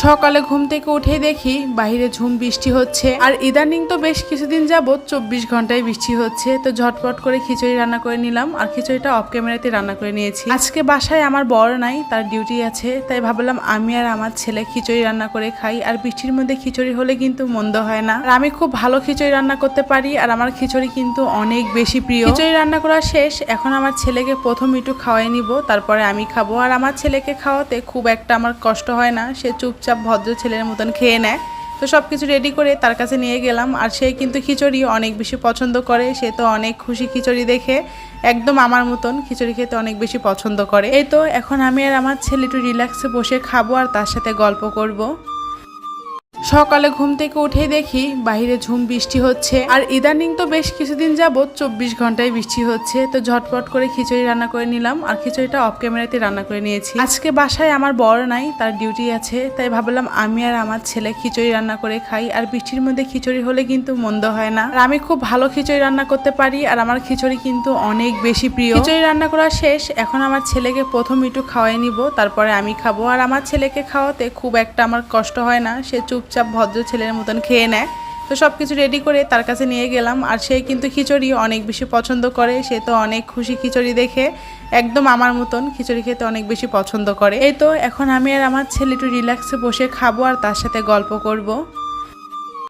সকালে ঘুম থেকে উঠেই দেখি বাইরে ঝুম বৃষ্টি হচ্ছে। আর ইদানিং তো বেশ কিছুদিন যাবত 24 ঘন্টায় বৃষ্টি হচ্ছে। তো ঝটপট করে খিচুড়ি রান্না করে নিলাম, আর খিচুড়িটা অফ ক্যামেরাতে রান্না করে নিয়েছি। আজকে বাসায় আমার বড় নাই, তার ডিউটি আছে, তাই ভাবলাম আমি আর আমার ছেলে খিচুড়ি রান্না করে খাই। আর বৃষ্টির মধ্যে খিচুড়ি হলে কিন্তু মন্দ হয় না। আর আমি খুব ভালো খিচুড়ি রান্না করতে পারি, আর আমার খিচুড়ি কিন্তু অনেক বেশি প্রিয়। খিচুড়ি রান্না করা শেষ, এখন আমার ছেলেকে প্রথম একটু খাওয়াই নিব, তারপরে আমি খাবো। আর আমার ছেলেকে খাওয়াতে খুব একটা আমার কষ্ট হয় না, সে চুপচাপ ভদ্র ছেলের মতন খেয়ে নেয়। তো সব কিছু রেডি করে তার কাছে নিয়ে গেলাম, আর সে কিন্তু খিচুড়ি অনেক বেশি পছন্দ করে। সে তো অনেক খুশি খিচুড়ি দেখে, একদম আমার মতন খিচুড়ি খেতে অনেক বেশি পছন্দ করে। এই তো এখন আমি আর আমার ছেলে একটু রিল্যাক্সে বসে খাবো আর তার সাথে গল্প করব। সকালে ঘুম থেকে উঠেই দেখি বাইরে ঝুম বৃষ্টি হচ্ছে। আর ইদানিং তো বেশ কিছুদিন যাবত 24 ঘন্টায় বৃষ্টি হচ্ছে। তো ঝটপট করে খিচুড়ি রান্না করে নিলাম, আর খিচুড়িটা অফ ক্যামেরাতে রান্না করে নিয়েছি। আজকে বাসায় আমার বড় নাই, তার ডিউটি আছে, তাই ভাবলাম আমি আর আমার ছেলে খিচুড়ি রান্না করে খাই। আর বৃষ্টির মধ্যে খিচুড়ি হলে কিন্তু মন্দ হয় না। আর আমি খুব ভালো খিচুড়ি রান্না করতে পারি, আর আমার খিচুড়ি কিন্তু অনেক বেশি প্রিয়। খিচুড়ি রান্না করা শেষ, এখন আমার ছেলেকে প্রথম একটু খাওয়াই নিব, তারপরে আমি খাবো। আর আমার ছেলেকে খাওয়াতে খুব একটা আমার কষ্ট হয় না, সে চুপচাপ ভদ্র ছেলের মতন খেয়ে নেয়। তো সব কিছু রেডি করে তার কাছে নিয়ে গেলাম, আর সে কিন্তু খিচুড়ি অনেক বেশি পছন্দ করে। সে তো অনেক খুশি খিচুড়ি দেখে, একদম আমার মতন খিচুড়ি খেতে অনেক বেশি পছন্দ করে। এই তো এখন আমি আর আমার ছেলে একটু রিল্যাক্সে বসে খাবো আর তার সাথে গল্প করব।